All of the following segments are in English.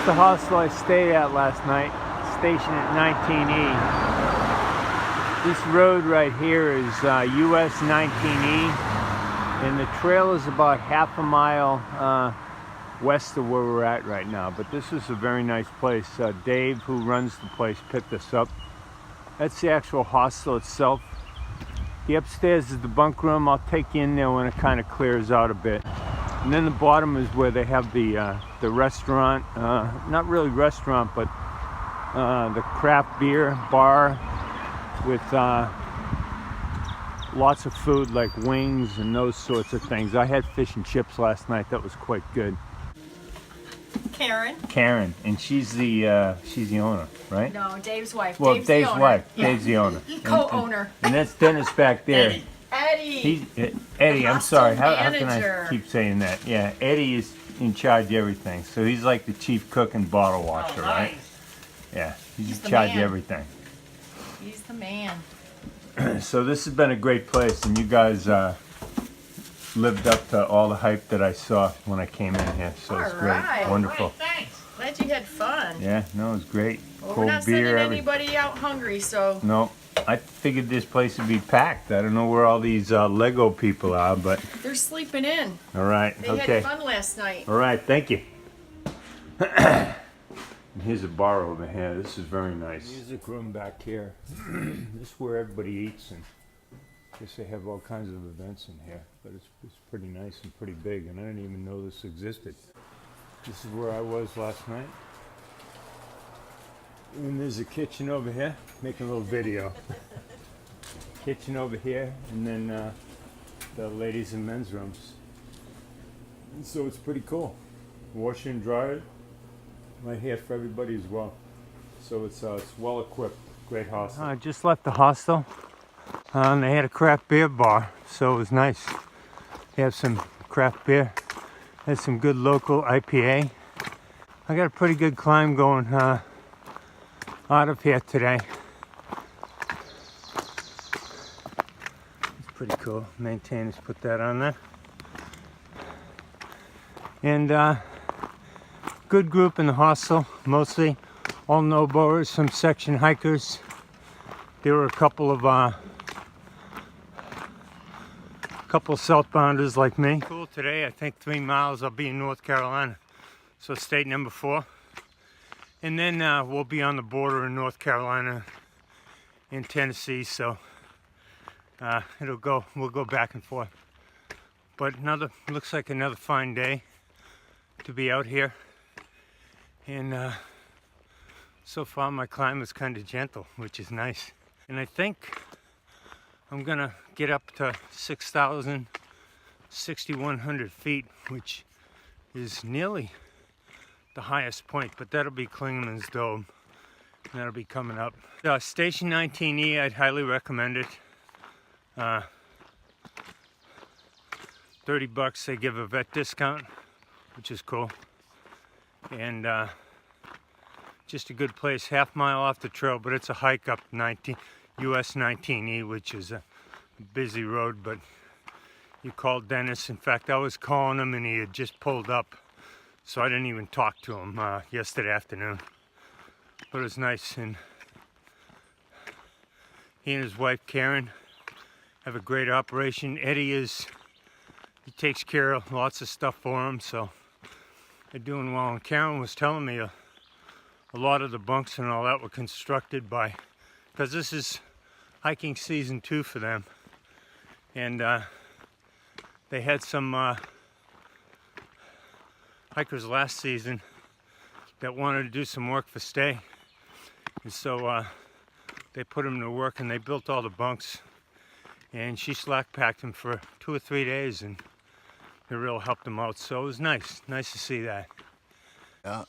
Here's the hostel I stayed at last night, stationed at 19E. This road right here is US 19E, and the trail is about half a mile west of where we're at right now. But this is a very nice place. Dave, who runs the place, picked us up. That's the actual hostel itself. The upstairs is the bunk room. I'll take you in there when it kind of clears out a bit. And then the bottom is where they have the restaurant, not really restaurant, but the craft beer bar with lots of food like wings and those sorts of things. I had fish and chips last night. That was quite good. Karen. Karen, and she's the owner, right? No, Dave's wife. Well, Dave's the wife. Yeah. Dave's the owner. Co-owner. And that's Dennis back there. Eddie. Eddie, I'm sorry. How can manager. I keep saying that? Yeah, Eddie is in charge of everything. So he's like the chief cook and bottle washer, right? Yeah, he's in charge of everything. He's the man. So this has been a great place, and you guys lived up to all the hype that I saw when I came in here. So it's great. Right. Wonderful. Right, thanks. Glad you had fun. Yeah, no, it's great. Well, Cold we're not beer, sending anybody out hungry, so. No, I figured this place would be packed. I don't know where all these Lego people are, but. They're sleeping in. All right, They okay. had fun last night. All right, thank you. And here's a bar over here. This is very nice. Music room back here. This is where everybody eats, and I guess they have all kinds of events in here. But it's pretty nice and pretty big, and I didn't even know this existed. This is where I was last night. And there's a kitchen over here. Making a little video. Kitchen over here, and then the ladies and men's rooms. And so it's pretty cool. Washer and dryer right here for everybody as well. So it's well equipped. Great hostel. I just left the hostel. And they had a craft beer bar, so it was nice. They have some craft beer. There's some good local IPA. I got a pretty good climb going out of here today. It's pretty cool. Maintainers put that on there. And good group in the hostel, mostly all NOBOers, some section hikers. There were a couple of southbounders like me. Cool today, I think 3 miles I'll be in North Carolina. So state number 4. And then we'll be on the border in North Carolina and Tennessee, so we'll go back and forth. But looks like another fine day to be out here. And so far my climb is kind of gentle, which is nice. And I think I'm gonna get up to 6,100 feet, which is nearly the highest point, but that'll be Klingman's Dome. And that'll be coming up. Station 19E, I'd highly recommend it. $30, they give a vet discount, which is cool. And just a good place, half mile off the trail, but it's a hike up US 19E, which is a busy road, but you called Dennis. In fact, I was calling him and he had just pulled up, so I didn't even talk to him yesterday afternoon. But it was nice, and he and his wife Karen have a great operation. Eddie he takes care of lots of stuff for him, so they're doing well. And Karen was telling me a lot of the bunks and all that were constructed because this is hiking season 2 for them. And they had some hikers last season that wanted to do some work for stay. And so they put them to work and they built all the bunks. And she slack packed them for 2 or 3 days, and it really helped them out. So it was nice to see that. Yeah,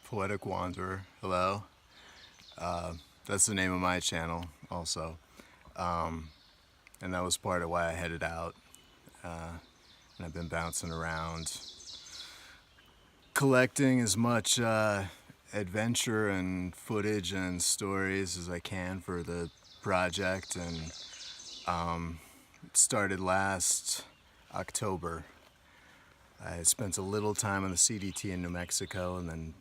Poetic Wanderer, hello. That's the name of my channel also. And that was part of why I headed out. And I've been bouncing around, collecting as much adventure and footage and stories as I can for the project. And it started last October. I spent a little time on the CDT in New Mexico, and then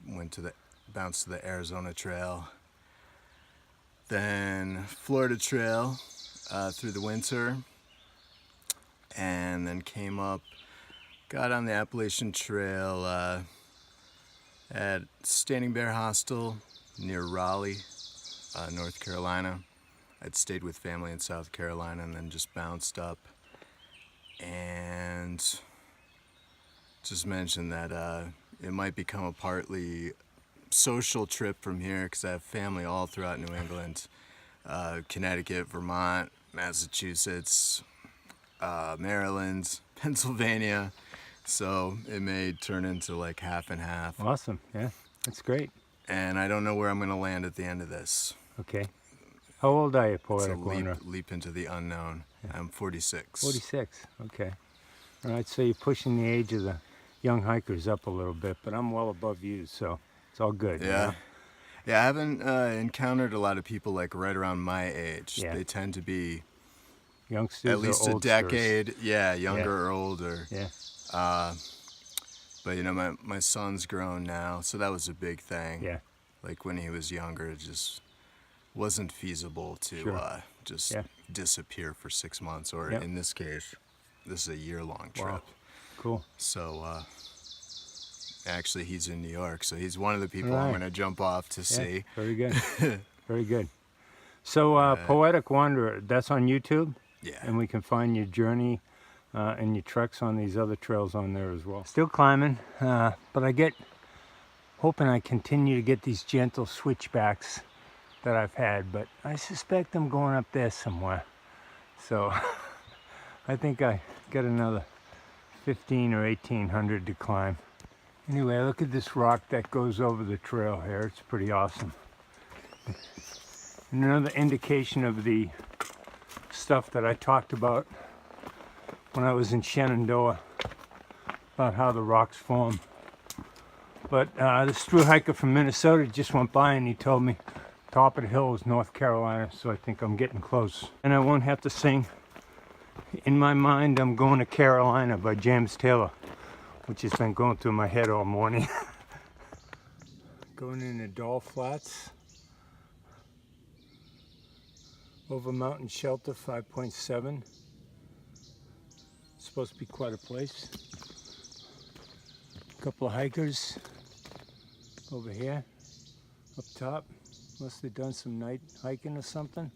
bounced to the Arizona Trail. Then Florida Trail through the winter, and then came up, got on the Appalachian Trail at Standing Bear Hostel near Raleigh, North Carolina. I'd stayed with family in South Carolina and then just bounced up, and just mentioned that it might become a partly social trip from here because I have family all throughout New England, Connecticut, Vermont, Massachusetts, Maryland, Pennsylvania, so it may turn into like half and half. Awesome. Yeah, that's great. And I don't know where I'm going to land at the end of this. Okay. How old are you, It's Poetic a Wanderer? leap into the unknown. Yeah. I'm 46. 46. Okay. All right, so you're pushing the age of the young hikers up a little bit, but I'm well above you, so it's all good. Yeah. You know? Yeah, I haven't encountered a lot of people like right around my age. Yeah. They tend to be Youngsters at least or a oldsters. decade, younger or older. Yeah. But you know, my son's grown now, so that was a big thing. Yeah. Like when he was younger, it just wasn't feasible to Sure. just disappear for 6 months, or in this case, this is a year-long trip. Wow. Cool. So actually, he's in New York, so he's one of the people Right. I'm going to jump off to see. Very good. Very good. So Poetic Wanderer, that's on YouTube? Yeah. And we can find your journey and your treks on these other trails on there as well. Still climbing, but hoping I continue to get these gentle switchbacks that I've had, but I suspect I'm going up there somewhere. So I think I got another 15 or 1800 to climb. Anyway, look at this rock that goes over the trail here. It's pretty awesome. And another indication of the stuff that I talked about when I was in Shenandoah, about how the rocks form. But this thru-hiker from Minnesota just went by and he told me top of the hill is North Carolina, so I think I'm getting close. And I won't have to sing In My Mind I'm Going to Carolina by James Taylor, which has been going through my head all morning. Going into Doll Flats, over Mountain Shelter 5.7. It's supposed to be quite a place. A couple of hikers over here, up top. Must have done some night hiking or something.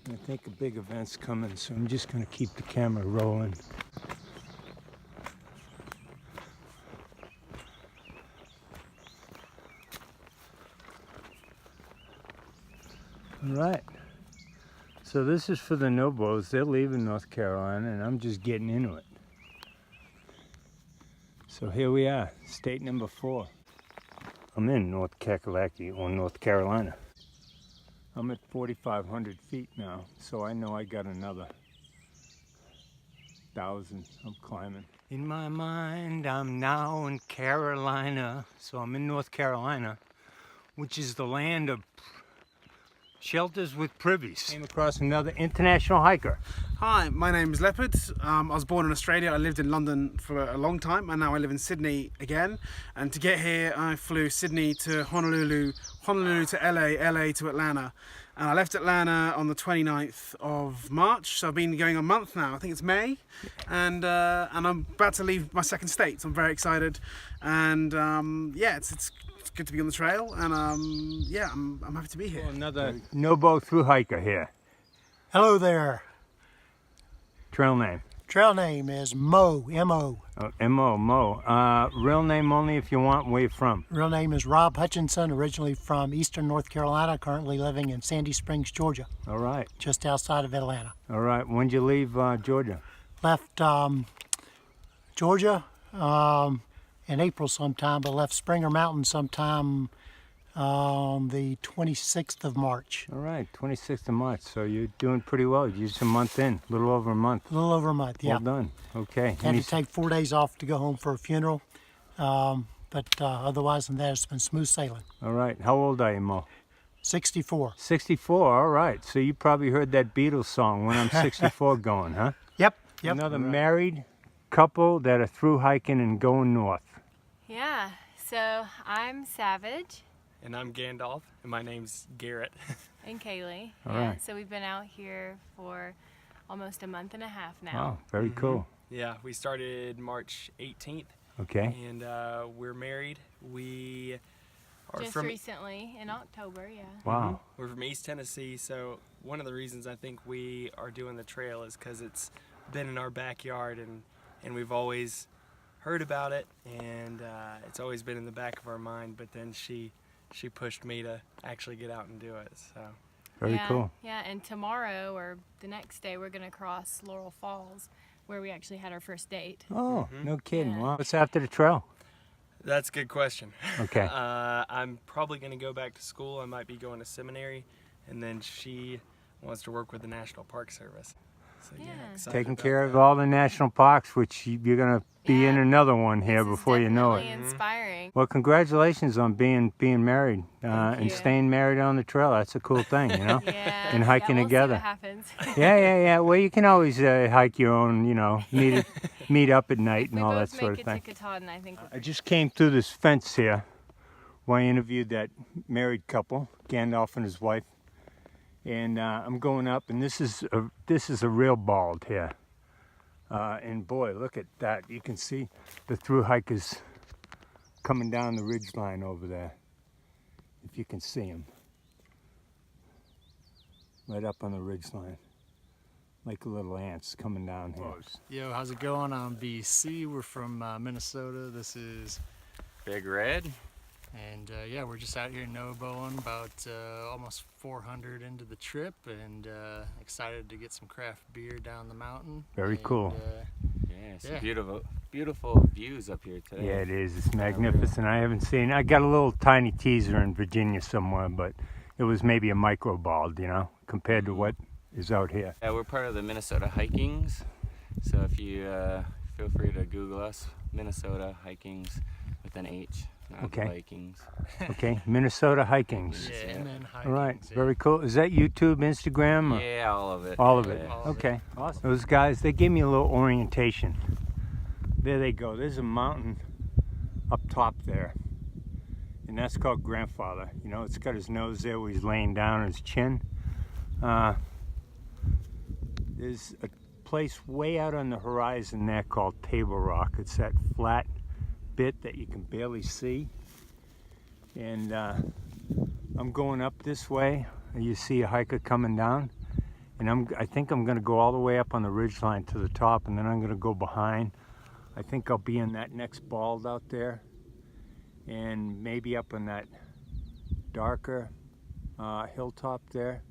And I think a big event's coming, so I'm just going to keep the camera rolling. All right. So this is for the NOBOs. They're leaving North Carolina, and I'm just getting into it. So here we are, state number 4. I'm in North Kakalaki, or North Carolina. I'm at 4,500 feet now, so I know I got another 1,000 I'm climbing. In my mind, I'm now in Carolina. So I'm in North Carolina, which is the land of shelters with privies. Came across another international hiker. Hi, my name is Leopard. I was born in Australia. I lived in London for a long time, and now I live in Sydney again. And to get here, I flew Sydney to Honolulu, Honolulu to LA, LA to Atlanta. And I left Atlanta on the 29th of March, so I've been going a month now. I think it's May, and I'm about to leave my second state. So I'm very excited, and yeah, it's good to be on the trail, and yeah, I'm happy to be here. Another NOBO thru-hiker here. Hello there. Trail name? Trail name is Mo, M-O. Oh, M-O, Mo. Real name only if you want. Where you from? Real name is Rob Hutchinson, originally from eastern North Carolina, currently living in Sandy Springs, Georgia. All right. Just outside of Atlanta. All right. When'd you leave Georgia? Left Georgia in April sometime, but left Springer Mountain sometime on the 26th of March. All right, 26th of March. So you're doing pretty well. You're just a month in, a little over a month. A little over a month, yeah. Well done. Okay. Had to take 4 days off to go home for a funeral, but otherwise than that, it's been smooth sailing. All right. How old are you, Mo? 64. 64. All right. So you probably heard that Beatles song, When I'm 64 going, huh? Yep. Another married couple that are through hiking and going north. Yeah, so I'm Savage And I'm Gandalf, and my name's Garrett. and Kaylee. All Yeah, right. so we've been out here for almost a month and a half now. Wow, very cool. Yeah, we started March 18th, Okay. and we're married. We are Just from recently in October, yeah. Wow. we're from East Tennessee, so one of the reasons I think we are doing the trail is because it's been in our backyard, and we've always heard about it, and it's always been in the back of our mind. But then she pushed me to actually get out and do it. So Very yeah, cool. Yeah, and tomorrow or the next day we're gonna cross Laurel Falls, where we actually had our first date. Oh, no kidding. Yeah. Well, what's after the trail? that's a good question. Okay. I'm probably going to go back to school. I might be going to seminary, and then she wants to work with the National Park Service. So yeah, Yeah. excited Taking about care of that. all the national parks, which you're going to be in Yeah. another one here This is before you know it. definitely inspiring. Well, congratulations on being married and you. staying married on the trail. That's a cool thing, you know? Yeah. And hiking yeah, we'll together. See what happens. Yeah. Well, you can always hike your own, you know, meet up at night we and all that both sort make of it thing. to Katahdin, I think. I just came through this fence here where I interviewed that married couple, Gandalf and his wife. And I'm going up, and this is a real bald here. And boy, look at that. You can see the through hikers coming down the ridge line over there. If you can see them. Right up on the ridge line. Like little ants coming down here. Yo, how's it going? I'm BC. We're from Minnesota. This is Big Red. and yeah, we're just out here NOBOing about almost 400 into the trip, and excited to get some craft beer down the mountain. Very cool. Yeah, some Yeah. beautiful views up here today. Yeah, it is. It's magnificent. I haven't seen. I got a little tiny teaser in Virginia somewhere, but it was maybe a micro bald, you know, compared to what is out here. Yeah, we're part of the Minnesota Hikings. So if you feel free to Google us, Minnesota Hikings with an H, not Okay. Vikings. Okay, Minnesota Hikings. Yeah, and then All right, hikings, yeah. very cool. Is that YouTube, Instagram? Or? Yeah, all of it. All of it. Yeah. All of Okay, awesome. Those guys, they gave me a little orientation. There they go. There's a mountain up top there. And that's called Grandfather. You know, it's got his nose there where he's laying down on his chin. There's a place way out on the horizon there called Table Rock. It's that flat bit that you can barely see. And I'm going up this way. You see a hiker coming down. And I think I'm going to go all the way up on the ridgeline to the top, and then I'm going to go behind. I think I'll be in that next bald out there, and maybe up on that darker hilltop there.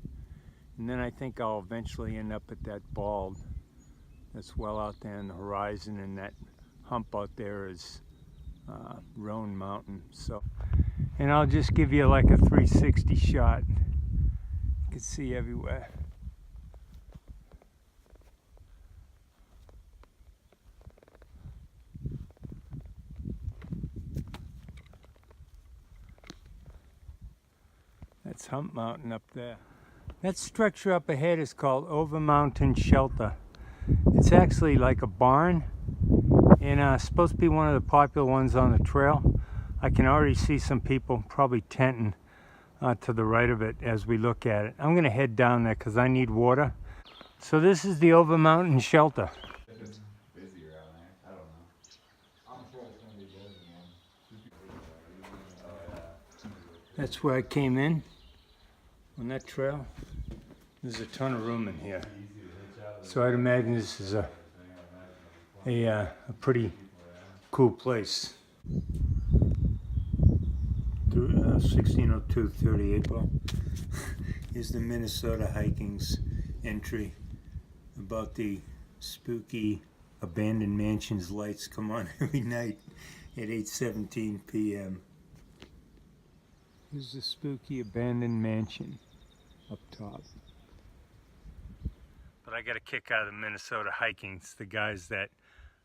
And then I think I'll eventually end up at that bald that's well out there on the horizon, and that hump out there is Roan Mountain. So, and I'll just give you like a 360 shot. You can see everywhere. That's Hump Mountain up there. That structure up ahead is called Over Mountain Shelter. It's actually like a barn, and it's supposed to be one of the popular ones on the trail. I can already see some people probably tenting to the right of it as we look at it. I'm going to head down there because I need water. So this is the Over Mountain Shelter. That's where I came in on that trail. There's a ton of room in here. So I'd imagine this is a pretty cool place. 1602 30 April. Here's the Minnesota Hiking's entry about the spooky abandoned mansion's lights come on every night at 8:17 p.m. Here's the spooky abandoned mansion up top. But I got a kick out of the Minnesota Hikings. The guys that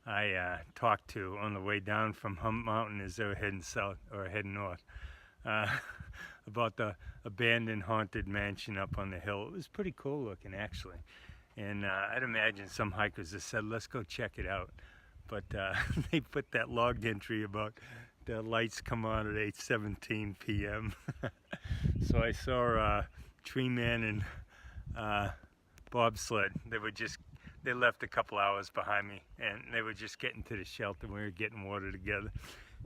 I talked to on the way down from Hump Mountain as they were heading south or heading north about the abandoned haunted mansion up on the hill. It was pretty cool looking actually. And I'd imagine some hikers have said, let's go check it out. but they put that log entry about the lights come on at 8:17 p.m. So I saw Tree Man and bobsled. They left a couple hours behind me, and they were just getting to the shelter. We were getting water together,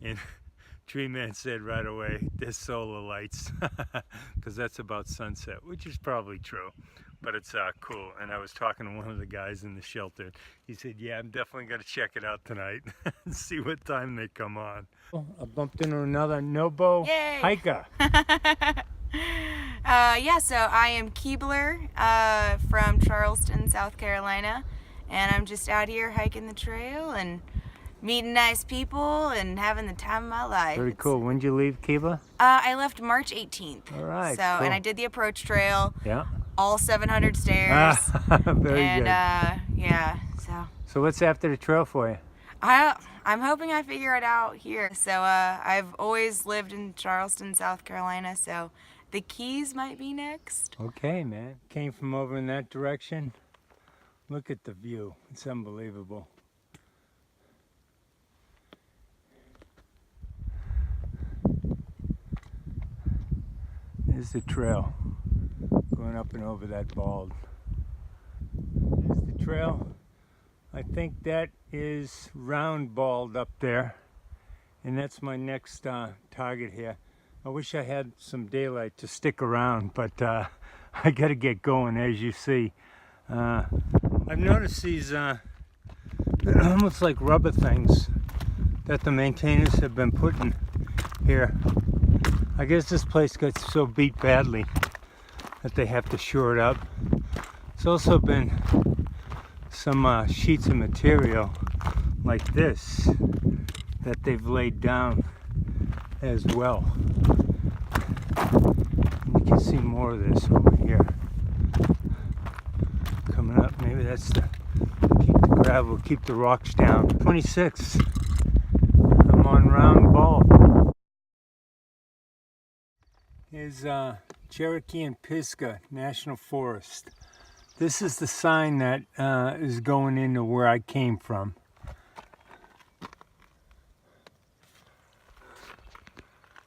and Tree Man said right away, "There's solar lights," because that's about sunset, which is probably true, but it's cool. And I was talking to one of the guys in the shelter. He said, "Yeah, I'm definitely gonna check it out tonight and see what time they come on." I bumped into another NOBO Yay! hiker. Yeah, so I am Keebler from Charleston, South Carolina, and I'm just out here hiking the trail and meeting nice people and having the time of my life. Very cool. When did you leave Cuba? I left March 18th. All right. So, cool. and I did the approach trail, Yeah. all 700 stairs. Very And good. yeah, So what's after the trail for you? I'm hoping I figure it out here. So I've always lived in Charleston, South Carolina, so the Keys might be next. Okay, man. Came from over in that direction. Look at the view. It's unbelievable. There's the trail going up and over that bald. There's the trail. I think that is round bald up there, and that's my next target here. I wish I had some daylight to stick around, but I gotta get going, as you see. I've noticed these almost like rubber things that the maintainers have been putting here. I guess this place got so beat badly that they have to shore it up. It's also been some sheets of material like this that they've laid down as well. And you can see more of this over here coming up. Maybe that's to keep the gravel, keep the rocks down. 26. I'm on Round Ball. Here's Cherokee and Pisgah National Forest. This is the sign that is going into where I came from.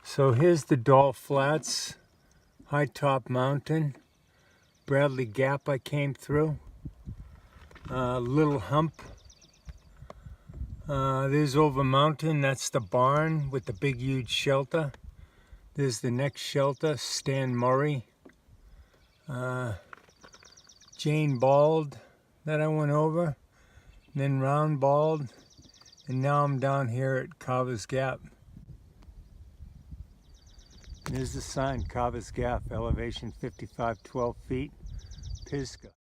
So here's the Doll Flats, High Top Mountain, Bradley Gap I came through, Little Hump. There's Over Mountain, that's the barn with the big huge shelter. There's the next shelter, Stan Murray. Jane Bald that I went over, and then Round Bald, and now I'm down here at Carver's Gap. There's the sign, Carver's Gap, elevation 55, 12 feet, Pisgah.